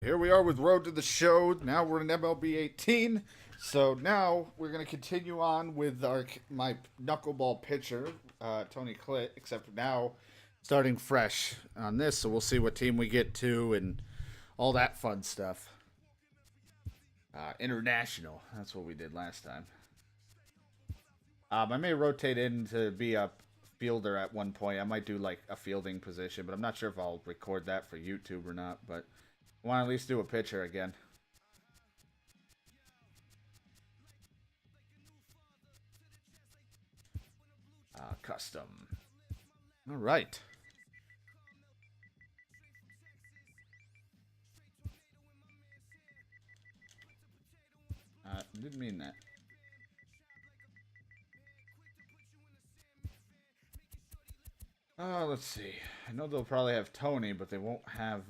Here we are with Road to the Show. Now we're in MLB 18. So now we're going to continue on with my knuckleball pitcher, Tony Clitt, except now starting fresh on this. So we'll see what team we get to and all that fun stuff. International. That's what we did last time. I may rotate in to be a fielder at one point. I might do like a fielding position, but I'm not sure if I'll record that for YouTube or not. But I want to at least do a pitcher again. Custom. All right. Didn't mean that. Let's see. I know they'll probably have Tony, but they won't have,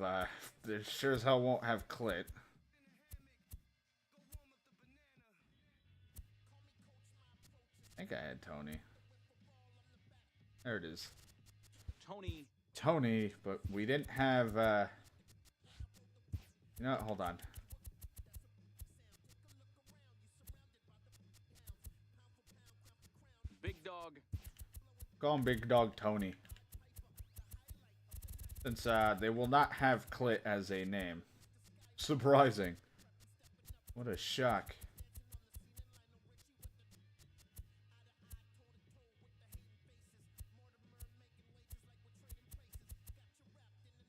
they sure as hell won't have Clit. I think I had Tony. There it is. Tony, but we didn't have, you know what? Hold on. Big Dog. Call him Big Dog Tony. Since, they will not have Clit as a name. Surprising. What a shock.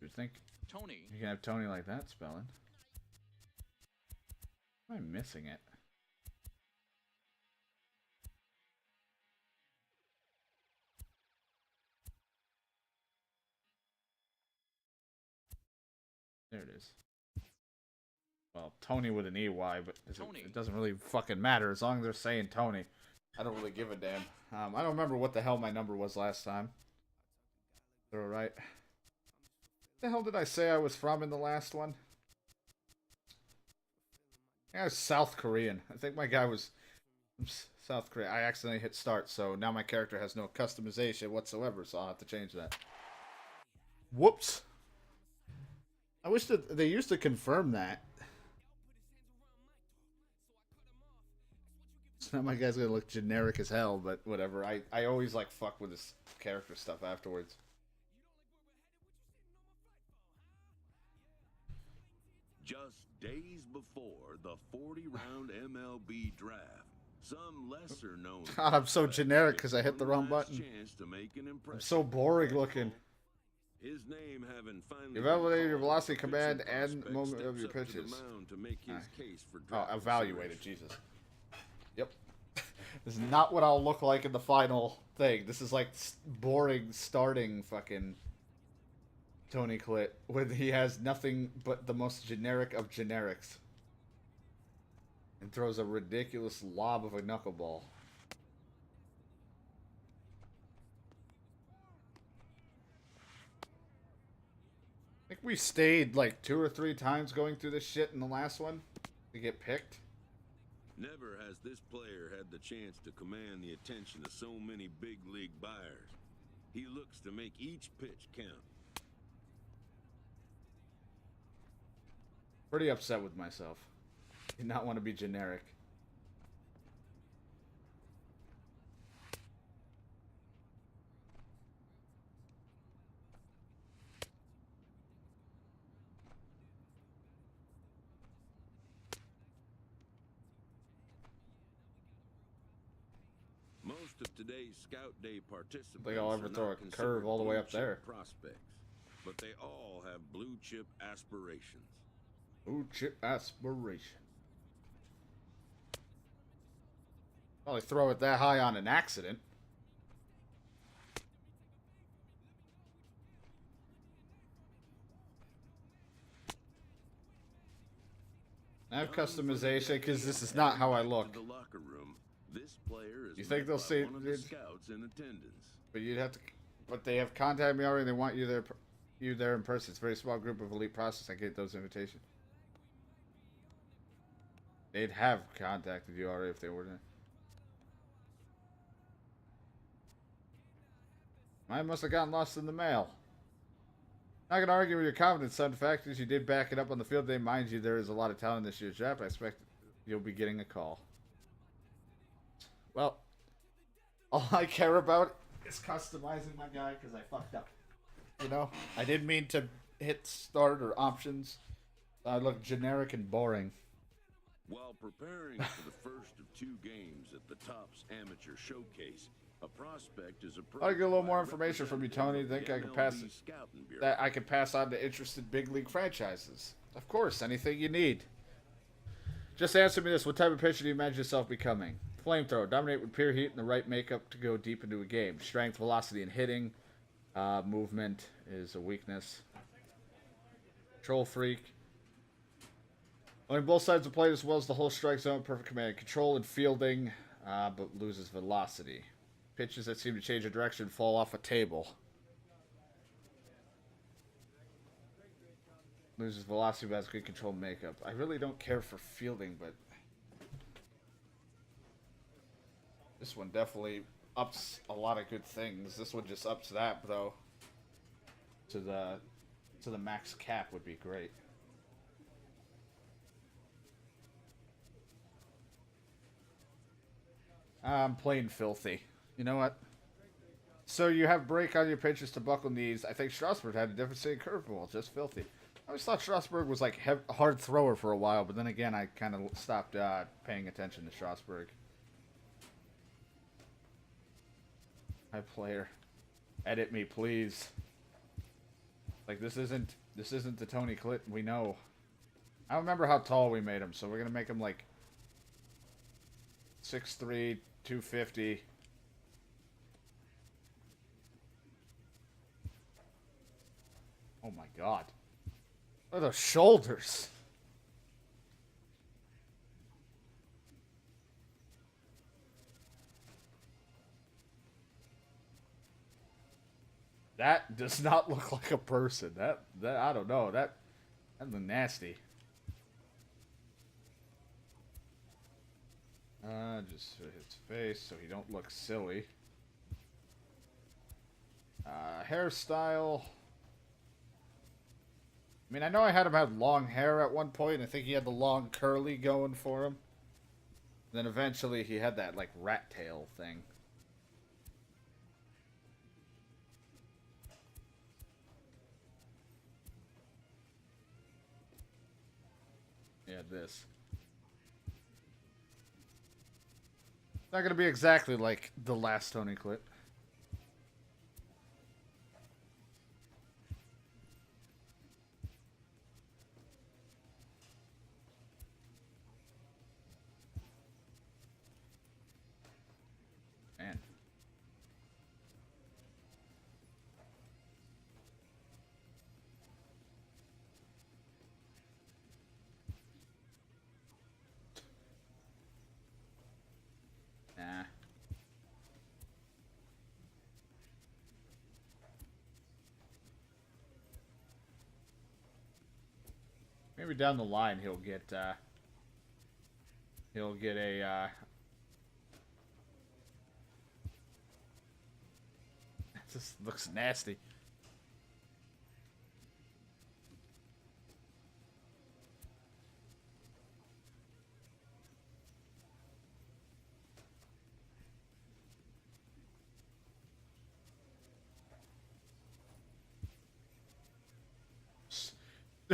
You think Tony. you can have Tony like that spelling? Am I missing it? There it is. Well, Tony with an EY, but it doesn't really fucking matter as long as they're saying Tony. I don't really give a damn. I don't remember what the hell my number was last time. They're alright. The hell did I say I was from in the last one? Yeah, I was South Korean. I think my guy was from South Korea. I accidentally hit start, so now my character has no customization whatsoever, so I'll have to change that. Whoops. I wish that they used to confirm that. So now my guy's gonna look generic as hell, but whatever. I always like fuck with his character stuff afterwards. Just days before the 40-round MLB draft, some lesser known. God, I'm so generic because I hit the wrong button. I'm so boring looking. His name having finally evaluate your velocity command and moment of your pitches. Evaluated, Jesus. Yep. This is not what I'll look like in the final thing. This is like boring starting fucking Tony Clit, when he has nothing but the most generic of generics. And throws a ridiculous lob of a knuckleball. I think we stayed like 2 or 3 times going through this shit in the last one to get picked. Never has this player had the chance to command the attention of so many big league buyers. He looks to make each pitch count. Pretty upset with myself. Did not want to be generic. Most of today's Scout Day participants I think I'll ever throw a curve all the way up there. Prospects, but they all have blue chip aspirations. Blue chip aspiration. Probably throw it that high on an accident. I have customization because this is not how I look. The locker room. This player is you think they'll see one of the scouts in attendance? But you'd have to. But they have contacted me already. They want you there. You there in person. It's a very small group of elite process. I get those invitations. They'd have contacted you already if they were there. Mine must have gotten lost in the mail. Not going to argue with your confidence, son. The fact is you did back it up on the field. They mind you, there is a lot of talent in this year's draft. I expect you'll be getting a call. Well, all I care about is customizing my guy because I fucked up. You know? I didn't mean to hit start or options. I look generic and boring. While preparing for the first of 2 games at the Topps Amateur Showcase, a prospect is approached. I'll get a little more information from you, Tony. Think I can pass that I can pass on to interested big league franchises. Of course, anything you need. Just answer me this: what type of pitcher do you imagine yourself becoming? Flamethrower, dominate with pure heat and the right makeup to go deep into a game. Strength, velocity, and hitting. Movement is a weakness. Control freak. Learning both sides of the plate as well as the whole strike zone. Perfect command. Control and fielding, but loses velocity. Pitches that seem to change their direction fall off a table. Loses velocity but has good control and makeup. I really don't care for fielding, but this one definitely ups a lot of good things. This one just ups that, though. To the max cap would be great. I'm playing filthy. You know what? So you have break on your pitches to buckle knees. I think Strasburg had a different setting curveball, just filthy. I always thought Strasburg was like a hard thrower for a while, but then again, I kind of stopped paying attention to Strasburg. High player, edit me, please. Like this isn't the Tony Clit we know. I don't remember how tall we made him, so we're gonna make him like 6'3", 250. Oh my god. What are those shoulders? That does not look like a person. That I don't know. That's nasty. Just his face so he don't look silly. Hairstyle. I mean, I know I had him have long hair at one point. I think he had the long curly going for him. Then eventually he had that, like, rat tail thing. Yeah, this. It's not going to be exactly like the last Tony clip. Man. Nah. Maybe down the line he'll get a this looks nasty.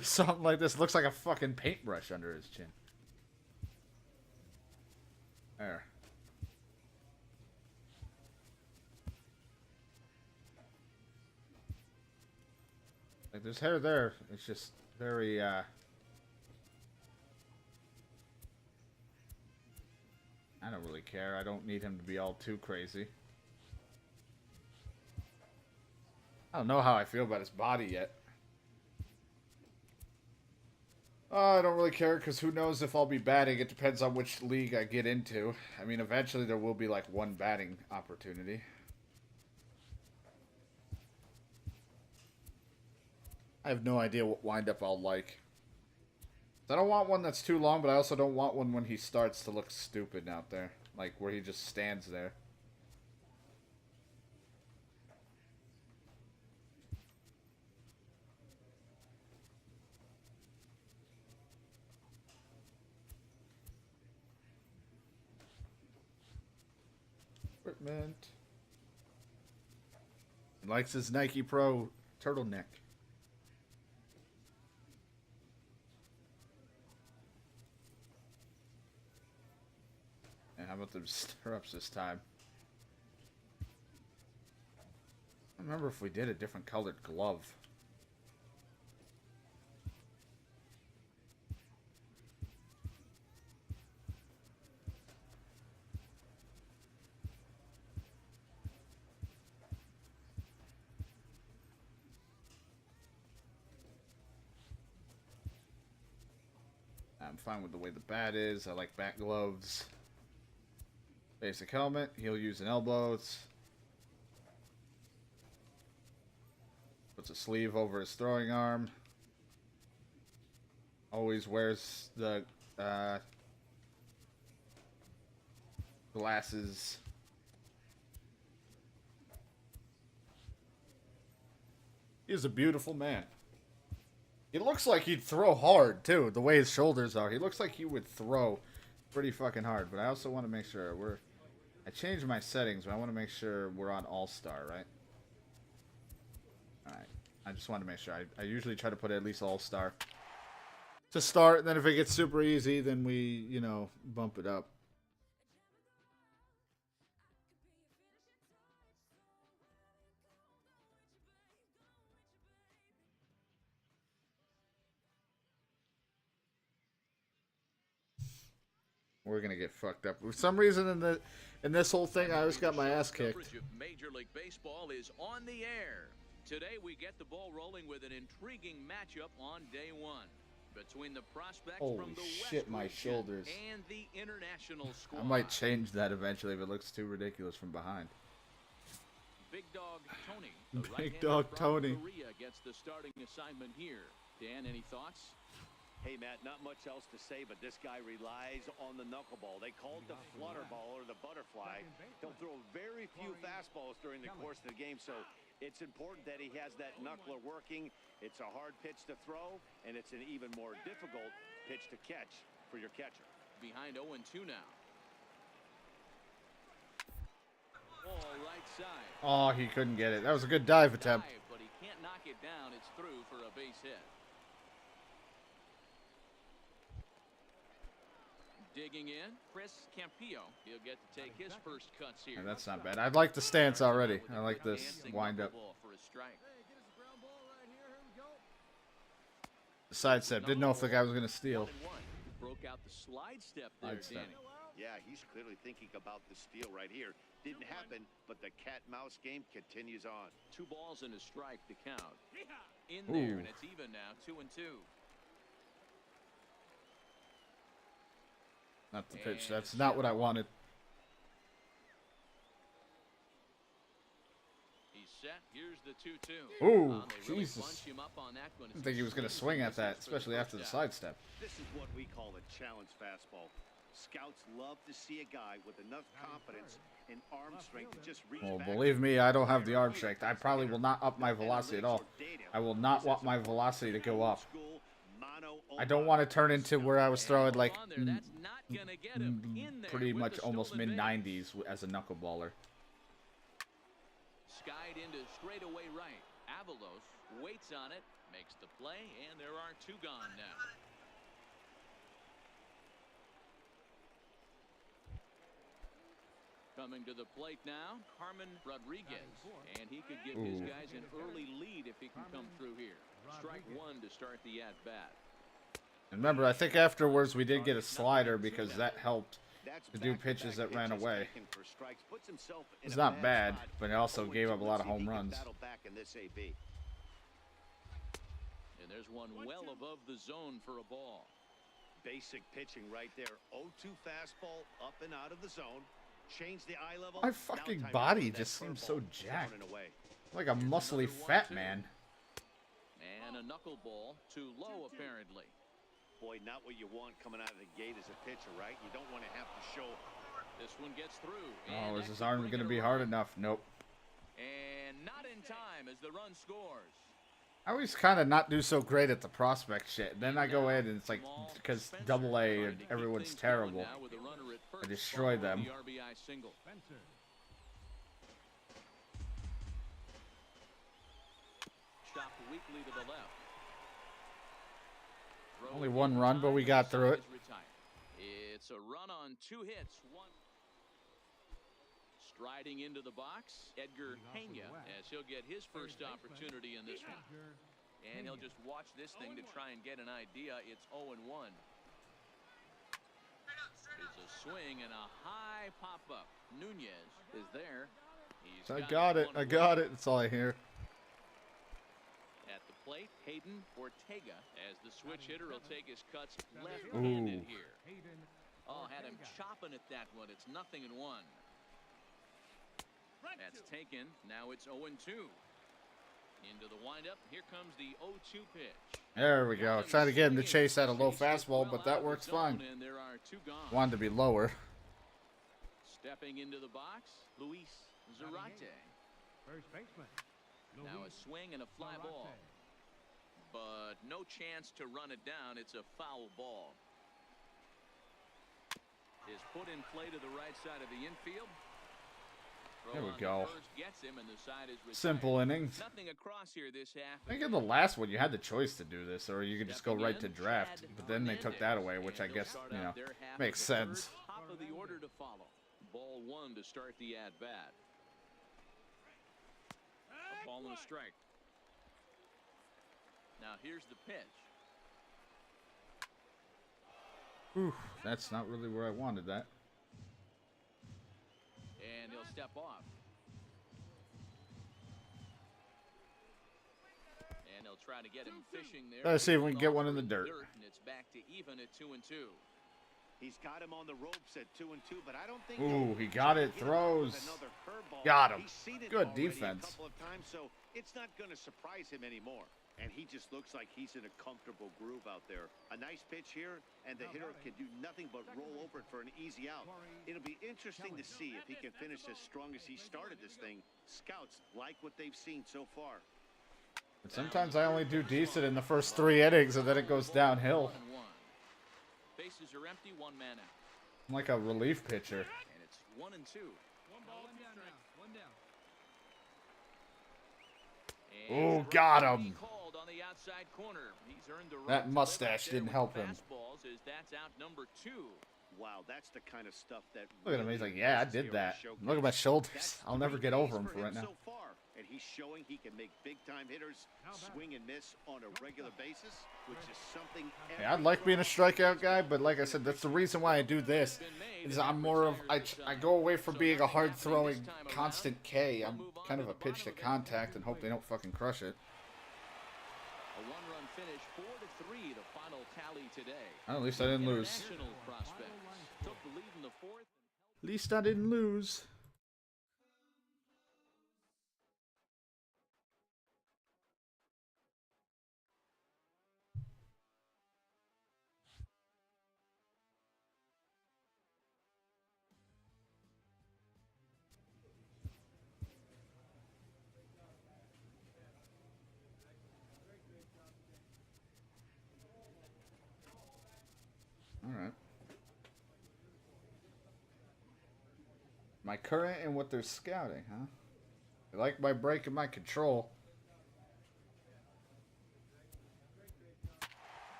Something like this looks like a fucking paintbrush under his chin. There. Like there's hair there. It's just very I don't really care. I don't need him to be all too crazy. I don't know how I feel about his body yet. I don't really care because who knows if I'll be batting. It depends on which league I get into. I mean, eventually there will be like one batting opportunity. I have no idea what windup I'll like. I don't want one that's too long, but I also don't want one when he starts to look stupid out there. Like where he just stands there. equipment. He likes his Nike Pro turtleneck. And how about the stirrups this time? I don't remember if we did a different colored glove. I'm fine with the way the bat is. I like bat gloves. Basic helmet. He'll use an elbow. Puts a sleeve over his throwing arm. Always wears the glasses. He's a beautiful man. He looks like he'd throw hard, too, the way his shoulders are. He looks like he would throw pretty fucking hard, but I also want to make sure we're... I changed my settings, but I want to make sure we're on All-Star, right? Alright. I just want to make sure. I usually try to put at least All-Star to start, and then if it gets super easy, then we, you know, bump it up. We're gonna get fucked up. For some reason in this whole thing, I always got my ass kicked. Major League Baseball is on the air. Today we get the ball rolling with an intriguing matchup on day one between the prospects from the shit, my shoulders. And the international squad. I might change that eventually if it looks too ridiculous from behind. Big Dog Tony, the Big Dog Tony, Korea gets the starting assignment here. Dan, any thoughts? Hey, Matt, not much else to say, but this guy relies on the knuckleball. They call it the flutter ball or the butterfly. He'll throw very few fastballs during the course of the game, so it's important that he has that knuckler working. It's a hard pitch to throw, and it's an even more difficult pitch to catch for your catcher. Behind 0-2 now. Ball right side. Oh, he couldn't get it. That was a good dive attempt. But he can't knock it down. It's through for a base hit. Digging in, Chris Campillo. He'll get to take his first cuts here. And that's not bad. I like the stance already. I like this wind up. The side step. Didn't know if the guy was going to steal. Broke out the slide step there, Danny. Yeah, he's clearly thinking about the steal right here. Didn't happen, but the cat-mouse game continues on. 2 balls and a strike to count. In there, and it's even now, 2-2. Not the pitch. That's not what I wanted. He's set. Here's the 2-2. Ooh, really Jesus. him up on that one. I didn't think he was going to swing at that, especially after the sidestep. This is what we call a challenge fastball. Scouts love to see a guy with enough confidence and arm strength to just reach Well, back. believe me, I don't have the arm strength. I probably will not up my velocity at all. I will not want my velocity to go up. I don't want to turn into where I was throwing like pretty much almost mid-90s as a knuckleballer. Skied into straightaway right. Avalos waits on it, makes the play, and there are 2 gone now. Coming to the plate now, Carmen Rodriguez, and he could give his guys an early lead if he can come through here. Strike 1 to start the at-bat. And remember, I think afterwards we did get a slider because that helped to do pitches that ran away. It's not bad, but it also gave up a lot of home runs. And there's one well above the zone for a ball. Basic pitching right there. 0-2 fastball up and out of the zone. Change the eye level. My fucking body just seems so jacked. Like a muscly fat man. And a knuckleball too low, apparently. Boy, not what you want coming out of the gate as a pitcher, right? You don't want to have to show. This one gets through. Oh, is his arm going to be hard enough? Nope. And not in time as the run scores. I always kind of not do so great at the prospect shit. Then I go in and it's like, because AA and everyone's terrible. I destroy them. chopped weakly to the left. Only one run, but we got through it. It's a run on 2 hits. Striding into the box, Edgar Pena, as he'll get his first opportunity in this one. And he'll just watch this thing to try and get an idea. It's 0-1. There's a swing and a high pop-up. Nunez is there. I got it. I got it. That's all I hear. At the plate, Hayden Ortega, as the switch hitter, will take his cuts left-handed here. Oh, had him chopping at that one. It's 0-1. That's taken. Now it's 0-2. Into the windup. Here comes the 0-2 pitch. There we go. Trying to get him to chase at a low fastball, but that works fine. And there are 2 gone. Wanted to be lower. Stepping into the box, Luis Zarate. First baseman. Now a swing and a fly ball. But no chance to run it down. It's a foul ball. Is put in play to the right side of the infield. There we go. Gets him and the side is Simple innings. Nothing across here this half. I think in the last one you had the choice to do this, or you could just go right to draft. But then they took that away, which I guess, you know, makes sense. Top of the order to follow. Ball 1 to start the at-bat. A ball and a strike. Now here's the pitch. Whew, that's not really where I wanted that. And he'll step off. And they'll try to get him fishing there. Let's see if we can get one in the dirt. And it's back to even at 2-2. He's got him on the ropes at 2-2, but I don't think. Ooh, he got it. Throws. Got him. Good defense. A couple of times, so it's not going to surprise him anymore. And he just looks like he's in a comfortable groove out there. A nice pitch here, and the hitter can do nothing but roll over it for an easy out. It'll be interesting to see if he can finish as strong as he started this thing. Scouts like what they've seen so far. But sometimes I only do decent in the first 3 innings, and then it goes downhill. Bases are empty, 1 man out. I'm like a relief pitcher. And it's 1-2. Oh, got him. On the outside corner. He's earned the That mustache didn't help him. That's out number 2. Wow, that's the kind of stuff that. Look at him. He's like, yeah, I did that. Look at my shoulders. I'll never get over him for right now. So far, and he's showing he can make big-time hitters swing and miss on a regular basis, which is something. Yeah, I'd like being a strikeout guy, but like I said, that's the reason why I do this. Is I'm more of I go away from being a hard-throwing, constant K. I'm kind of a pitch to contact and hope they don't fucking crush it. A 1-run finish, 4-3, the final tally today. At least I didn't lose. International prospects took the lead in the 4th. At least I didn't lose. All right. My current and what they're scouting, huh? They like my break and my control.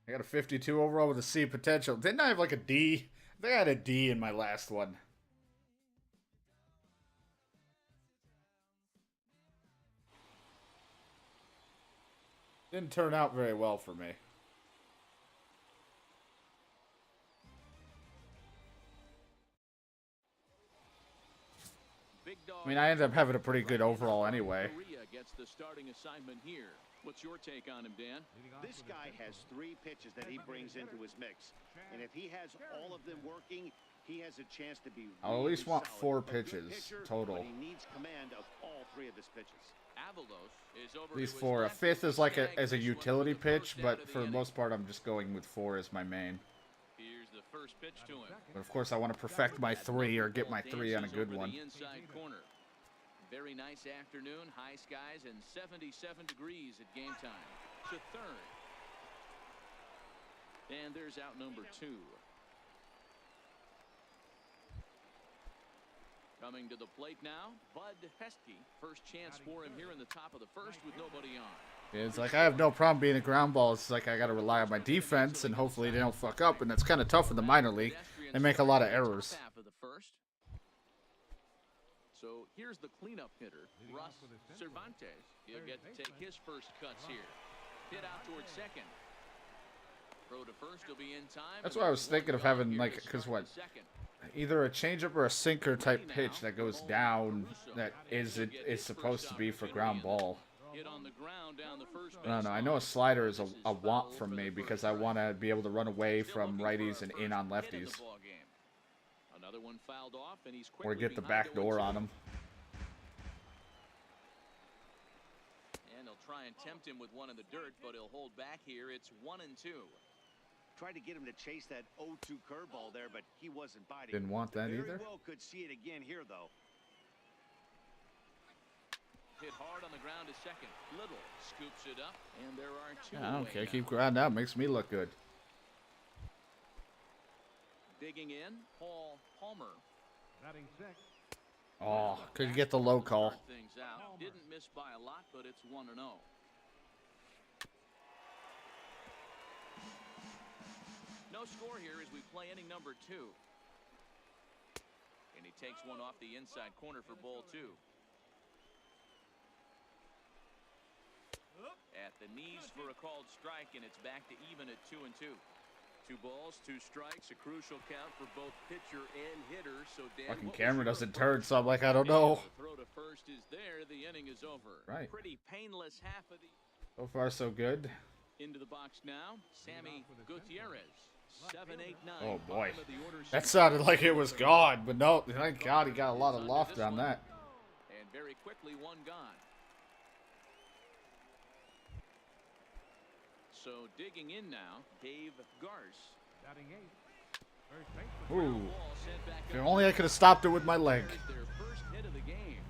I got a 52 overall with a C potential. Didn't I have like a D? I think I had a D in my last one. Didn't turn out very well for me. I mean, I ended up having a pretty good overall anyway. Gets the starting assignment here. What's your take on him, Dan? This guy has 3 pitches that he brings into his mix, and if he has all of them working, he has a chance to be. I'll at least want solid. 4 pitches total. But he needs command of all 3 of his pitches. Avalos is over. At least 4. A 5th is like as a utility pitch, but for the most part, I'm just going with 4 as my main. Here's the first pitch to him. But of course, I want to perfect my 3 or get my 3 on a good one. The inside corner. Very nice afternoon, high skies, and 77 degrees at game time. To third. And there's out number 2. Coming to the plate now, Bud Heskey. First chance for him here in the top of the first with nobody on. It's like I have no problem being a ground ball. It's like I got to rely on my defense, and hopefully they don't fuck up. And that's kind of tough in the minor league. They make a lot of errors. Half of the first. So here's the cleanup hitter, Russ Cervantes. He'll get to take his first cuts here. Hit out towards second. Throw to first, he'll be in time. That's what I was thinking of having, like, because what? Either a changeup or a sinker type pitch that goes down that is supposed to be for ground ball. I don't know. I know a slider is a want from me because I want to be able to run away from righties and in on lefties. Another one fouled off, and he's or get the back door on him. And they'll try and tempt him with one in the dirt, but he'll hold back here. It's 1-2. Tried to get him to chase that 0-2 curveball there, but he wasn't biting. Didn't want that either. Very well could see it again here, though. Hit hard on the ground to second. Little scoops it up, and there are two. Yeah, I don't care. Keep ground out. Makes me look good. Digging in, Paul Palmer. Batting sixth. Oh, could get the low call. Things out. Didn't miss by a lot, but it's 1-0. No score here as we play inning number 2. And he takes one off the inside corner for ball 2. At the knees for a called strike, and it's back to even at 2-2. 2 balls, 2 strikes, a crucial count for both pitcher and hitter. So Dan, fucking camera doesn't turn, so I'm like, I don't know. The throw to first is there. The inning is over. Right. Pretty painless half of the. So far, so good. Into the box now, Sammy Gutierrez. 7-8-9. Oh boy, that sounded like it was gone, but no, thank God he got a lot of loft on that. And very quickly, one gone. So digging in now, Dave Garce. Batting eighth. First base. Ooh, if only I could have stopped it with my leg. Their first hit of the game.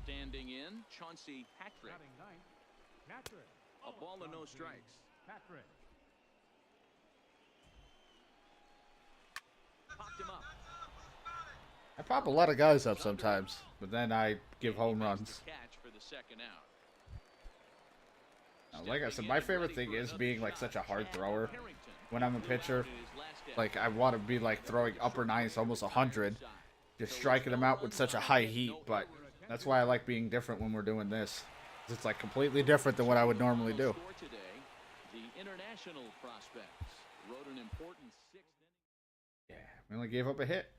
Standing in, Chauncey Patrick. Batting ninth. Patrick. A ball and no strikes. Patrick. Popped him up. I pop a lot of guys up sometimes, but then I give home runs. Catch for the second out. Like I said, my favorite thing is being like such a hard thrower. When I'm a pitcher, like I want to be like throwing upper 90s, almost 100, just striking them out with such a high heat. But that's why I like being different when we're doing this. It's like completely different than what I would normally do. The international prospects wrote an important 6th inning. Yeah, we only gave up a hit.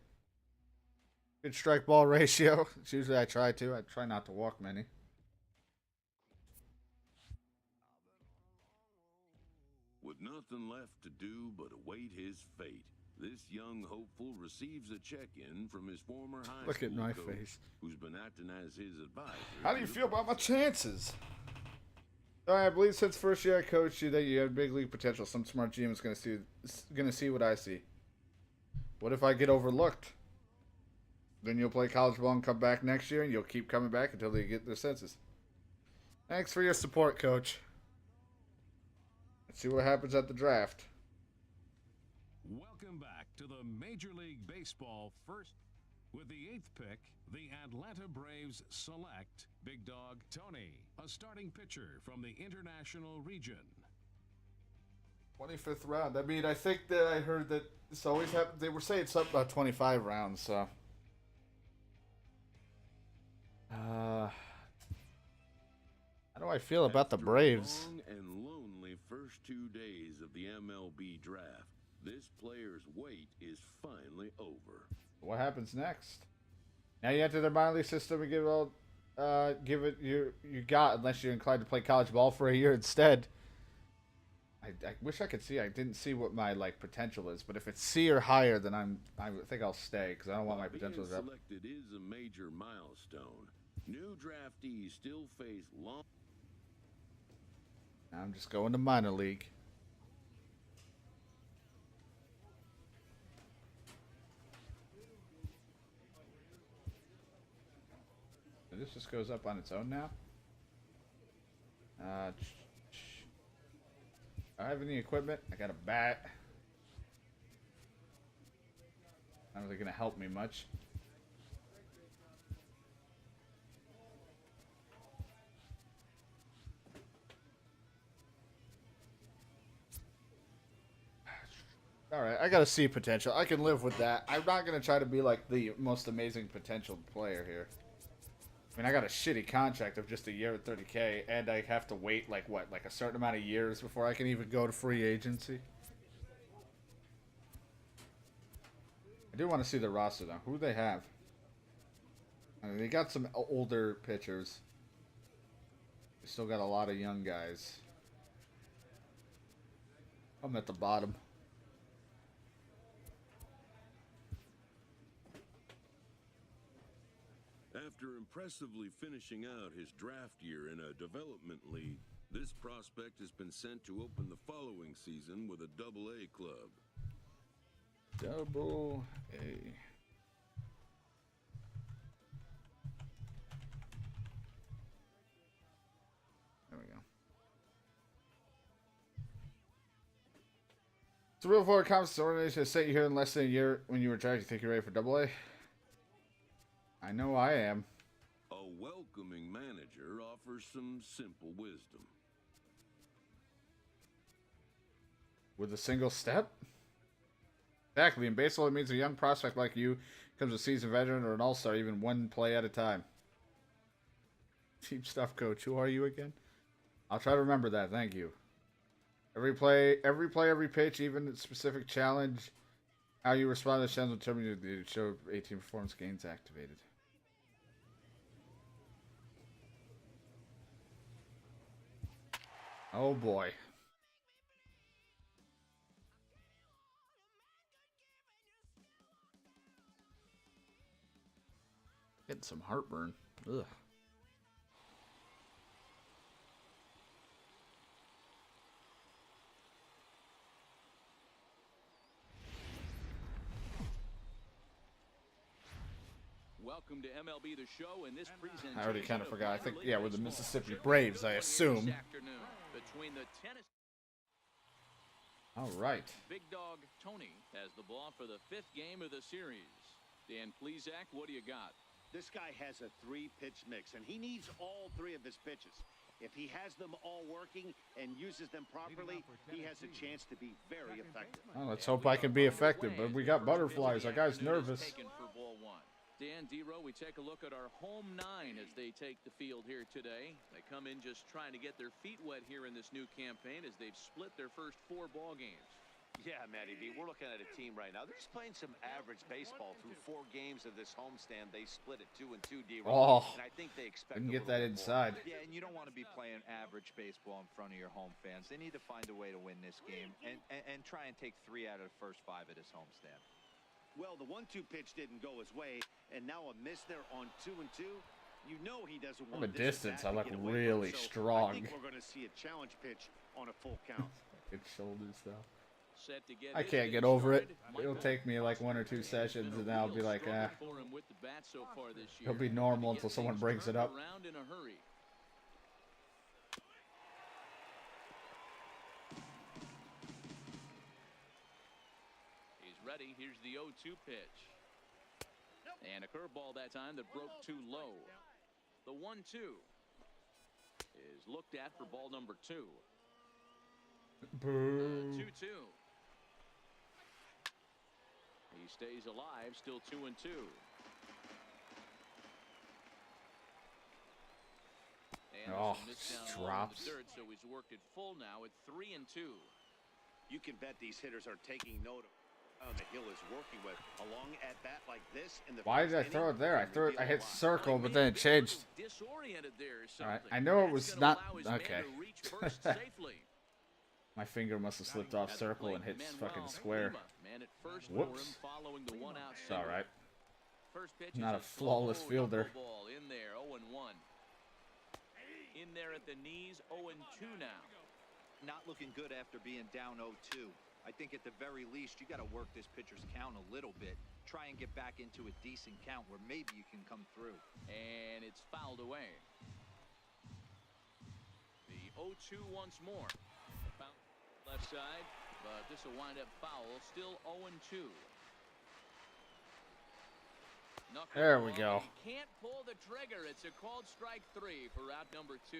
Good strike ball ratio. It's usually I try to. I try not to walk many. With nothing left to do but await his fate, this young hopeful receives a check-in from his former high Look at school my coach, face. who's been acting as his advisor. How do you feel about my chances? I believe since first year I coached you that you have big league potential. Some smart GM is gonna see what I see. What if I get overlooked? Then you'll play college ball and come back next year, and you'll keep coming back until they get their senses. Thanks for your support, Coach. Let's see what happens at the draft. Welcome back to the Major League Baseball first. With the 8th pick, the Atlanta Braves select Big Dog Tony, a starting pitcher from the International Region. 25th round. I mean, I think that I heard that this always happens. They were saying something about 25 rounds, so. How do I feel about the Braves? Long and lonely first 2 days of the MLB draft. This player's wait is finally over. What happens next? Now you enter the minor league system and give it you got, unless you're inclined to play college ball for a year instead. I wish I could see. I didn't see what my potential is, but if it's C or higher, then I think I'll stay because I don't want my potential to drop. Being selected is a major milestone. New draftees still face long. Now I'm just going to minor league. This just goes up on its own now. I have any equipment. I got a bat. Not really gonna help me much. All right, I gotta see potential. I can live with that. I'm not gonna try to be like the most amazing potential player here. I mean, I got a shitty contract of just a year at 30K, and I have to wait like what, like a certain amount of years before I can even go to free agency. I do want to see the roster though. Who do they have? I mean, they got some older pitchers. They still got a lot of young guys. I'm at the bottom. After impressively finishing out his draft year in a development league, this prospect has been sent to open the following season with a Double-A club. Double-A. There we go. It's a real forward conference organization that sent you here in less than a year when you were drafted. You think you're ready for Double-A? I know I am. A welcoming manager offers some simple wisdom. With a single step? Exactly. In baseball, it means a young prospect like you becomes a seasoned veteran or an all-star, even one play at a time. Team stuff coach. Who are you again? I'll try to remember that. Thank you. Every play, every pitch, even a specific challenge. How you respond to the challenge will determine the show 18 performance gains activated. Oh boy. Getting some heartburn. Ugh. Welcome to MLB The Show, and this presentation. I already kind of forgot. I think, yeah, we're the Mississippi Braves, I assume. Between the tennis. All right. Big Dog Tony has the ball for the 5th game of the series. Dan Plesac, what do you got? This guy has a 3-pitch mix, and he needs all 3 of his pitches. If he has them all working and uses them properly, he has a chance to be very effective. Well, let's hope I can be effective, but we got butterflies. Our guy's nervous. Dan Dero, we take a look at our home 9 as they take the field here today. They come in just trying to get their feet wet here in this new campaign as they've split their first 4 ball games. Yeah, Matty B, we're looking at a team right now. They're just playing some average baseball through 4 games of this homestand. They split it 2-2, D-Roll. Oh, and I think they expect didn't get that inside. Yeah, and you don't want to be playing average baseball in front of your home fans. They need to find a way to win this game and try and take 3 out of the first 5 at this homestand. Well, the 1-2 pitch didn't go his way, and now a miss there on 2-2. You know he doesn't want from a distance. I look really strong. I think we're going to see a challenge pitch on a full count. Good shoulder stuff. Set to get I can't get over it. It'll take me like 1 or 2 sessions, and then I'll be like, ah. It'll be normal until someone brings it up. In a hurry. He's ready. Here's the 0-2 pitch. And a curveball that time that broke too low. The 1-2 is looked at for ball number 2. Boo. 2-2. He stays alive, still 2-2. And oh, just drops. Third, so he's worked it full now at 3-2. You can bet these hitters are taking note of the hill is working with along at bat like this in the. Why did I throw it there? I hit circle, but then it changed. Disoriented there or All right, something. I know it was That's not gonna allow his okay. man to reach first safely. My finger must have slipped off At the circle plate, and hit Manuel fucking square. Lima, man at first for Whoops. him following the one-out It's all right. First pitch Not is a flawless slow fielder. knuckleball in there, 0-1. In there at the knees, 0-2 now. Not looking good after being down 0-2. I think at the very least, you got to work this pitcher's count a little bit. Try and get back into a decent count where maybe you can come through. And it's fouled away. The 0-2 once more. Left side, but this will wind up foul. Still 0-2. There we go. He can't pull the trigger. It's a called strike 3 for out number 2.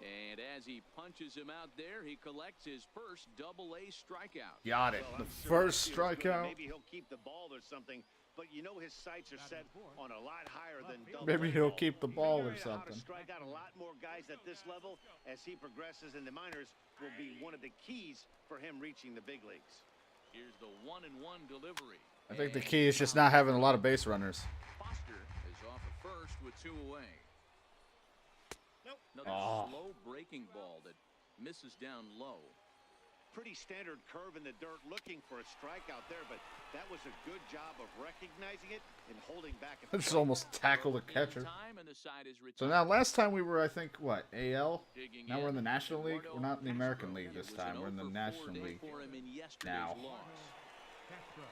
And as he punches him out there, he collects his first Double-A strikeout. Got it. Well, The I'm sure first he feels good. strikeout. Maybe he'll keep the ball or something, but you know his sights are set on a lot higher than double. Maybe he'll keep the ball or Figuring out how to something. strike out a lot more guys at this level as he progresses in the minors will be one of the keys for him reaching the big leagues. Here's the 1-1 delivery. I think the key is just not having a lot of base runners. Foster is off at first with 2 away. Nope. Another slow breaking ball that misses down low. Pretty standard curve in the dirt, looking for a strikeout there, but that was a good job of recognizing it and holding back. This is almost tackle the catcher. Time and the side is So retired. now, last time we were, I think, what, AL? Digging Now we're in the in, National League. Eduardo We're not in the American Castro. League this It was time. an We're in the 0-for-4 National day League for him in yesterday's now. loss.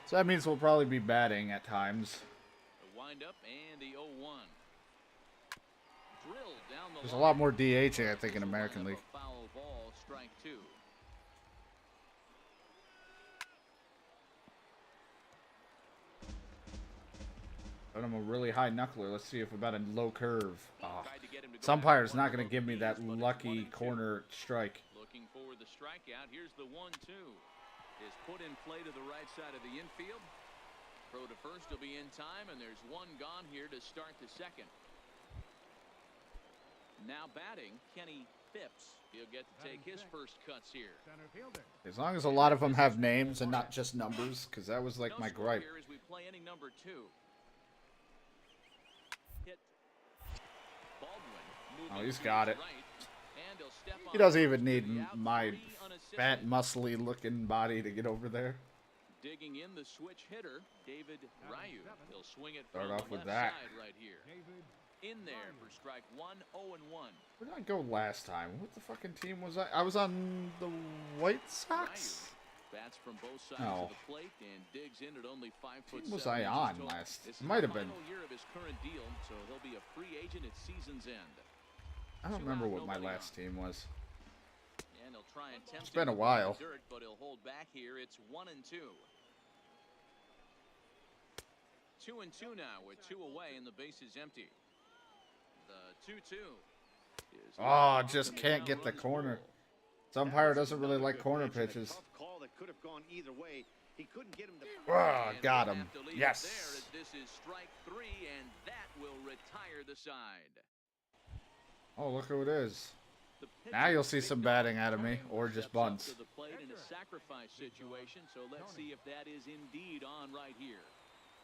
So that means we'll probably be batting at times. The windup and the 0-1. Drilled down the There's a line. lot more DHing, I think, in American League. A foul ball, strike 2. But I'm a really high knuckler. Let's see if about a low curve. Oh. Tried to get him to go Some after umpire's one not of going to those give me that knees, but it's lucky 1-2. corner strike. Looking for the strikeout. Here's the 1-2. Is put in play to the right side of the infield. Throw to first will be in time, and there's one gone here to start the second. Now batting, Kenny Phipps. He'll get to take his first cuts here. Center fielder. As long as a lot of them have names and not just numbers, because that was like No my score gripe. here as we play inning number 2. Hit Baldwin. Oh, he's got it. Right, and he'll step He on doesn't first even to need the out, my 3 unassisted. fat, muscly looking body to get over there. Digging in the switch hitter, David Ryu. He'll swing it Start from off the with left that. side right here. David. In there for strike 1, 0-1. Where did I go last time? What the fucking team was I? I was on the White Sox? Bats from both sides No. of the plate and digs in at only 5'7". Team was I on total. last? This is It might the have been. final year of his current deal, so he'll be a free agent at season's end. I don't remember what my last team was. And he'll try and tempt It's been him a with while. the dirt, but he'll hold back here. It's 1-2. 2-2 now with 2 away and the base is empty. The 2-2. Oh, just can't get the corner. This umpire doesn't really like corner pitches. Tough call that could have gone either way. He couldn't get him to. Ah, And got we'll him. have to leave it Yes. there as this is strike 3, and that will retire the side. Oh, look who it is. The Now pitcher, you'll see Big some Dog batting out of me, Tony, or just steps up bunts. to the plate in a sacrifice situation, so let's see if that is indeed on right here.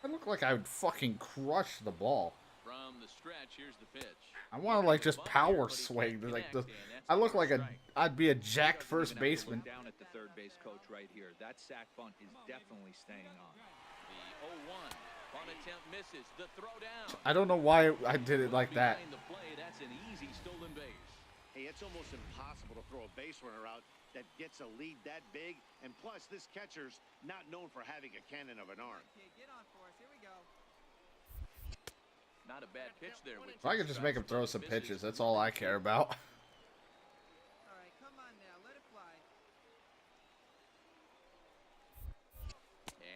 I look like I would fucking crush the ball. From the stretch, here's the pitch. I want to like just power swing. Like the, I look like I'd be a jacked first You're gonna have to baseman. look down at the third base coach right here. That sack bunt is definitely staying on. The 0-1. Bunt attempt misses. The throw down. I don't know why I did it like that. Behind the play, that's an easy stolen base. Hey, it's almost impossible to throw a base runner out that gets a lead that big. And plus, this catcher's not known for having a cannon of an arm. Okay, get on for us. Here we go. Not a bad pitch there. With If I could just make him throw some pitches, that's all I care about. All right, come on now. Let it fly.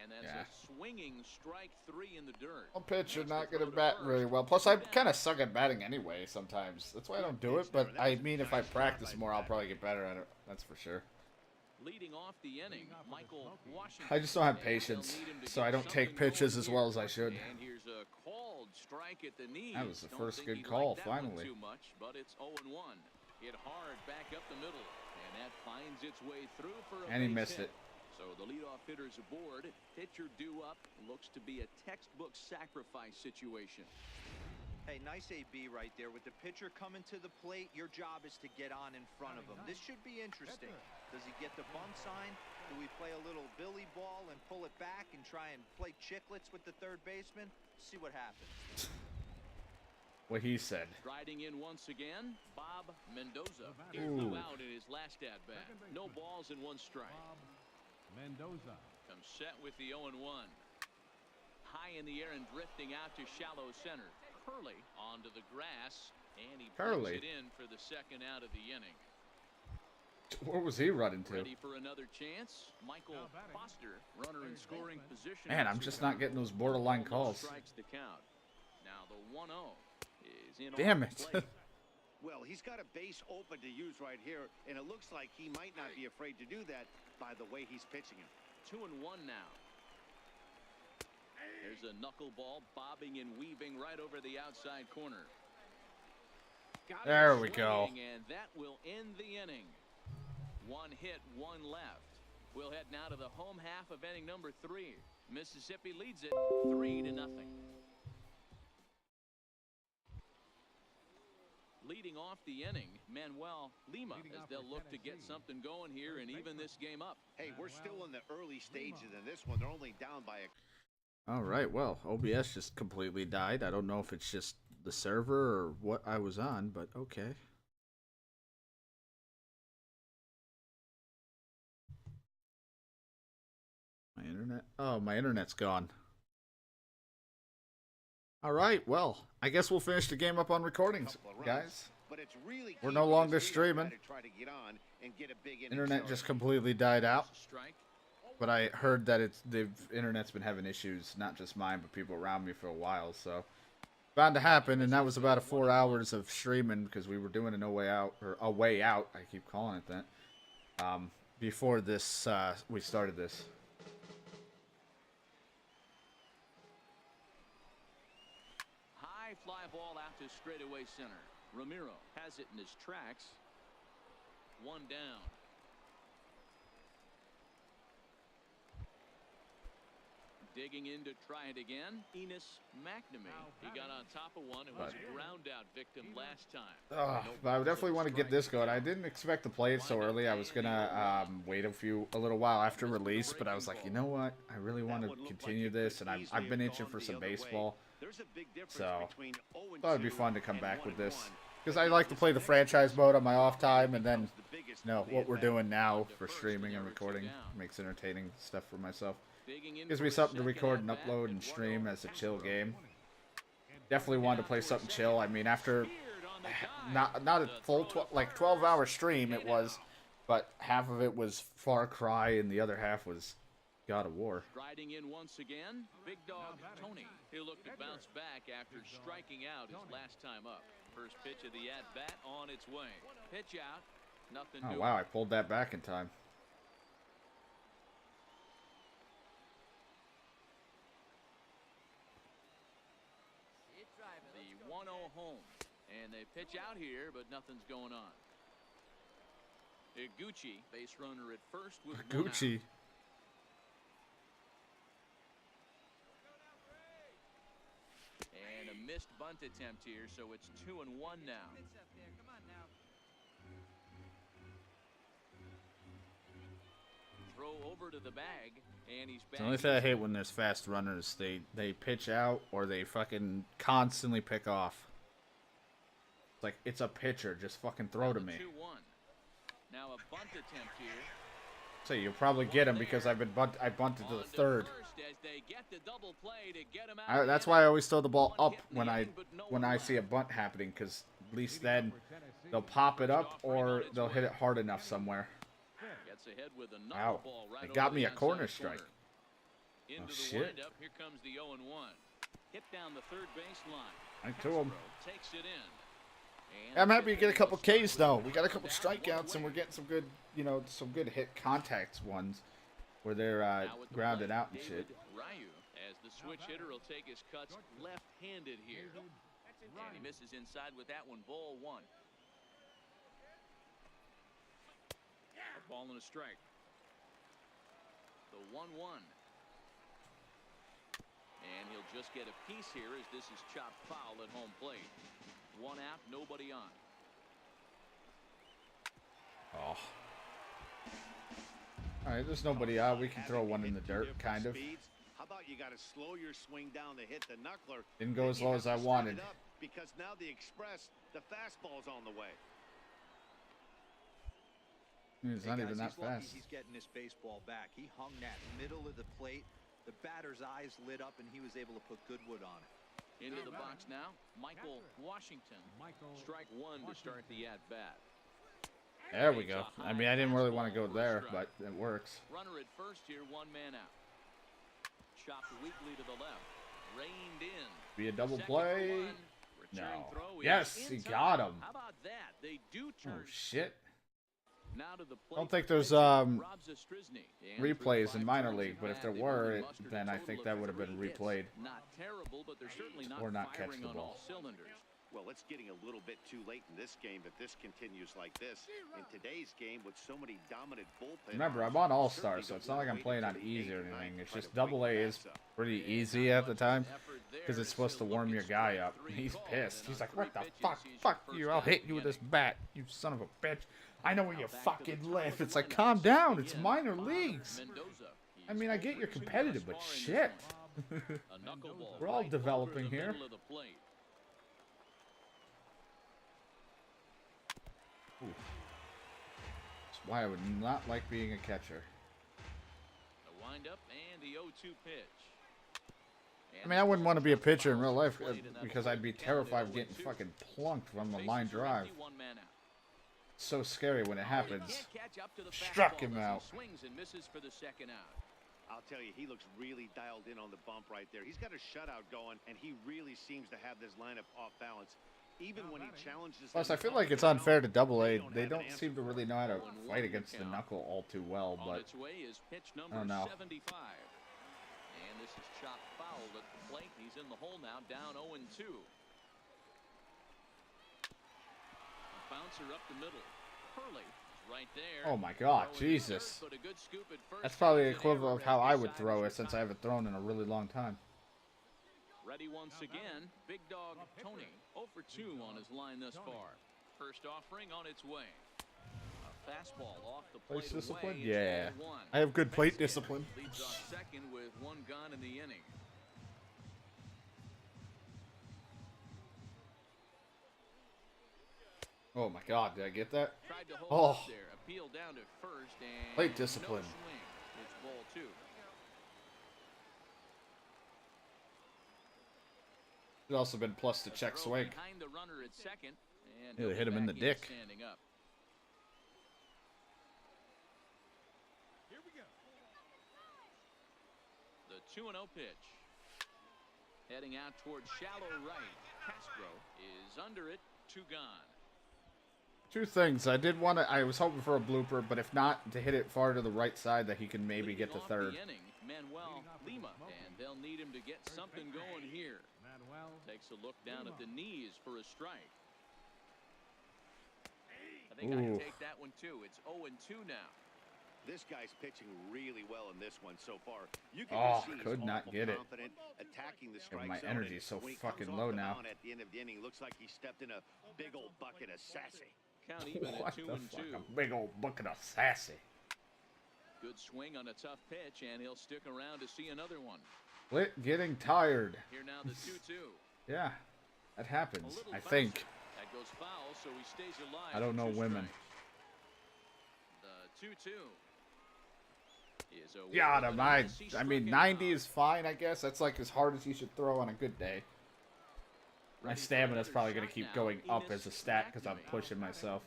And that's Yeah. a swinging strike 3 in the dirt. A pitcher Next not to gonna throw to bat first. very well. Plus, I kind of suck at batting anyway sometimes. That's why I don't do it. But I mean, if I practice more, I'll probably get better at it. That's for sure. Leading off the inning, Michael Washington. I just don't have And patience, they'll need him to so get I don't take something pitches going as well here. as I should. And here's a called strike at the knee. That was the Don't first think good he call, liked that one finally. Too much, but it's 0-1. Hit hard back up the middle, and that finds its way through for a And he base missed hit. it. So the leadoff hitter's aboard. Pitcher due up. Looks to be a textbook sacrifice situation. Hey, nice AB right there. With the pitcher coming to the plate, your job is to get on in front of him. This should be interesting. Does he get the bunt sign? Do we play a little billy ball and pull it back and try and play chicklets with the third baseman? See what happens. What he said. Striding in once again, Bob Mendoza. He Ooh. flew out in his last at-bat. No balls and 1 strike. Bob Mendoza. Comes set with the 0-1. High in the air and drifting out to shallow center. Curley onto the grass, and he Curley. brings it in for the second out of the inning. Where was he running to? Ready for another chance? Michael Foster, runner in scoring position. Man, I'm just not getting those borderline calls. Strikes the count. Now the 1-0 is in. Damn off the it. plate. Well, he's got a base open to use right here, and it looks like he might not be afraid to do that by the way he's pitching him. 2-1 now. There's a knuckleball bobbing and weaving right over the outside corner. Got there it we go. swinging, and that will end the inning. One hit, one left. We'll head now to the home half of inning number 3. Mississippi leads it 3-0. Leading off the inning, Manuel Lima, as they'll look to get something going here and even this game up. Hey, we're still in the early stages in this one. They're only down by a... All right, well, OBS just completely died. I don't know if it's just the server or what I was on, but okay. My internet? Oh, my internet's gone. All right, well, I guess we'll finish the game up on recordings, guys. But it's really We're no longer streaming. Internet just completely died out. But I heard that the internet's been having issues, not just mine, but people around me for a while. So, bound to happen, and that was about 4 hours of streaming because we were doing a way out, or a way out. I keep calling it that. Before this, we started this. High fly ball out to straightaway center. Ramiro has it in his tracks. One down. Digging in to try it again, Enos McNamee. He got on top of one and was a ground out victim last time. But I definitely want to get this going. I didn't expect to play it so early. I was gonna wait a little while after release, but I was like, you know what? I really want to continue this, and I've been itching for some baseball, so thought it'd be fun to come back with this. Because I like to play the franchise mode on my off time, and then, you know, what we're doing now for streaming and recording makes entertaining stuff for myself. Gives me something to record and upload and stream as a chill game. Definitely wanted to play something chill. I mean, after not a full 12-hour stream it was, but half of it was Far Cry and the other half was God of War. Riding in once again, big dog Tony. He'll look to bounce back after striking out his last time up. First pitch of the at-bat on its way. Pitch out. Nothing. Oh, wow, I pulled that back in time. The 1-0 home. And they pitch out here, but nothing's going on. Iguchi, base runner at first with Gucci. And a missed bunt attempt here, so it's 2-1 now. Throw over to the bag, and he's back. The only thing I hate when there's fast runners, they pitch out or they fucking constantly pick off. It's like, it's a pitcher, just fucking throw to me. 2-1. Now a bunt attempt here. So you'll probably get him because I bunted to the third. That's why I always throw the ball up when I see a bunt happening, because at least then they'll pop it up or they'll hit it hard enough somewhere. Wow, they got me a corner strike. Oh shit! Here comes the 0-1. Hit down the third baseline. Right to him. Takes it in. I'm happy to get a couple Ks though. We got a couple strikeouts and we're getting some good, some good hit contacts ones where they're grounded out and shit. Ryu, as the switch hitter, will take his cuts left-handed here, and he misses inside with that one. Ball one. A ball and a strike. The 1-1. And he'll just get a piece here as this is chopped foul at home plate. One out, nobody on. Oh. All right, there's nobody out. We can throw one in the dirt, kind of. How about you got to slow your swing down to hit the knuckler? Didn't go as low as I wanted. Because now the express, the fastball's on the way. It's not even that fast. He's getting this baseball back. He hung that middle of the plate. The batter's eyes lit up, and he was able to put good wood on it. Into the box now, Michael Washington. Strike one to start the at-bat. There we go. I mean, I didn't really want to go there, but it works. Runner at first here, one man out. Chopped weakly to the left. Reined in. Be a double Second play. for one. Return No. throw is Yes, in he time. got him. How about that? They do Oh turn. shit. Now to the plate. I don't think there's replays in minor league, but if there were, then I think that would have been replayed. Not terrible, but they're certainly not Or not catch firing the on ball. all cylinders. Well, it's getting a little bit too late in this game if this continues like this. In today's game, with so many dominant bullpen. Remember, I'm on All-Star, so it's not like I'm playing on easy or anything. It's just Double A is pretty easy at the time, because it's supposed to warm your guy up. He's pissed. He's like, what the fuck? Fuck you. I'll hit you with this bat, you son of a bitch. I know where you fucking live. It's like, calm down. It's minor leagues. I mean, I get you're competitive, but shit. We're all developing here. That's why I would not like being a catcher. The windup and the 0-2 pitch. I mean, I wouldn't want to be a pitcher in real life because I'd be terrified of getting fucking plunked from a line drive. So scary when it happens. Struck him out. Swings and misses for the second out. I'll tell you, he looks really dialed in on the bump right there. He's got a shutout going, and he really seems to have this lineup off balance. Even when he challenges. Plus, I feel like it's unfair to Double A. They don't seem to really know how to fight against the knuckle all too well, but I don't know. 75. And this is chopped foul at the plate. He's in the hole now, down 0-2. Bouncer up the middle. Hurley right there. Oh my god, Jesus. That's probably the equivalent of how I would throw it, since I haven't thrown in a really long time. Ready once again, Big Dog Tony. 0 for 2 on his line thus far. First offering on its way. A fastball off the plate. Plate discipline? Away. Yeah. I have good plate discipline. Leads off second with one gone in the inning. Oh my god, did I get that? Tried to hold up there. Appeal down to first and plate discipline. No swing. It's ball 2. It's also been plus to check swing. Behind the runner at second, and He'll hit him in the dick. Standing up. Here we go. The 2-0 pitch. Heading out towards shallow right. Castro is under it. 2 gone. Two things. I was hoping for a blooper, but if not, to hit it far to the right side that he can maybe get to third. Manuel Lima, and they'll need him to get something going here. Takes a look down at the knees for a strike. I think I can take that one too. It's 0-2 now. This guy's pitching really well in this one so far. You can Oh, just see he's could not awful get it. confident, attacking the strike My zone, energy and is so when he fucking comes low off the now. mound at the end of the inning, looks like he stepped in a big old bucket of sassy. Count even What at the 2-2. fuck? A big old bucket of sassy. Good swing on a tough pitch, and he'll stick around to see another one. Getting tired. Here now the 2-2. Yeah, that happens. I bouncer. think. That goes foul, so he stays alive. I don't know with 2 women. strikes. The 2-2. Is a Yeah, whiff, I but he mean, struck him 90 out. is fine, I guess. That's like as hard as you should throw on a good day. My stamina's probably going to keep going up as a stat because I'm pushing myself.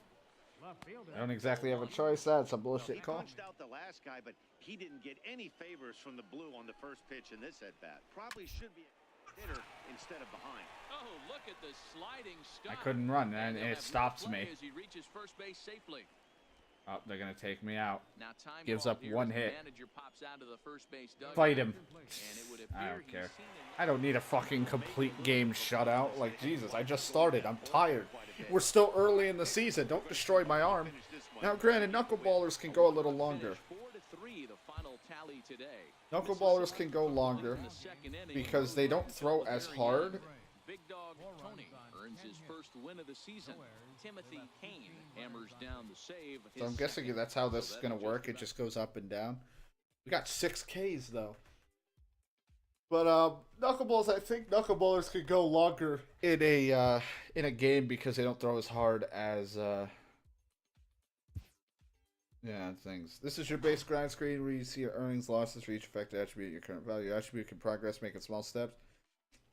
I don't exactly have a choice. That's a bullshit He call. punched out the last guy, but he didn't get any favors from the blue on the first pitch in this at-bat. Probably should be a hitter instead of behind. Oh, look at the sliding I stop. couldn't run, and he'll it have stops no play me. As he reaches first base safely. Oh, they're going to take me out. Now time Gives called up here one as the hit. manager pops out of the first base dugout. Fight him. And it would I appear don't he's care. seen I don't need a fucking complete game shutout. Like, Jesus, I just started. I'm tired. We're still early in the season. Don't destroy my arm. Now, granted, knuckleballers can go a little longer. 4-3, the final tally today. Knuckleballers can go longer because they don't throw as hard. Big Dog Tony earns his first win of the season. Timothy Kane hammers down the save. So I'm guessing that's how this is going to work. It just goes up and down. We got 6 Ks, though. But knuckleballs, I think knuckleballers could go longer in a game because they don't throw as hard as things. This is your base grind screen where you see your earnings, losses for each affected attribute, your current value. Your attribute can progress, making small steps.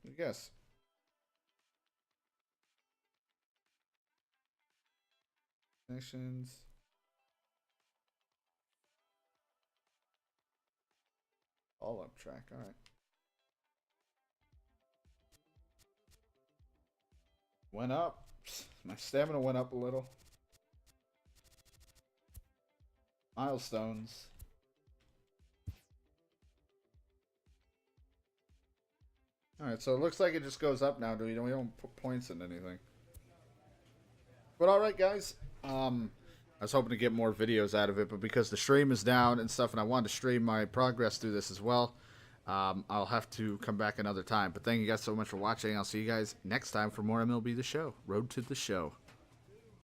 I guess. Connections. All up track. All right. Went up. My stamina went up a little. Milestones. Alright, so it looks like it just goes up now. We don't put points in anything. But alright, guys. I was hoping to get more videos out of it, but because the stream is down and stuff, and I wanted to stream my progress through this as well, I'll have to come back another time. But thank you guys so much for watching. I'll see you guys next time for more MLB The Show. Road to the Show.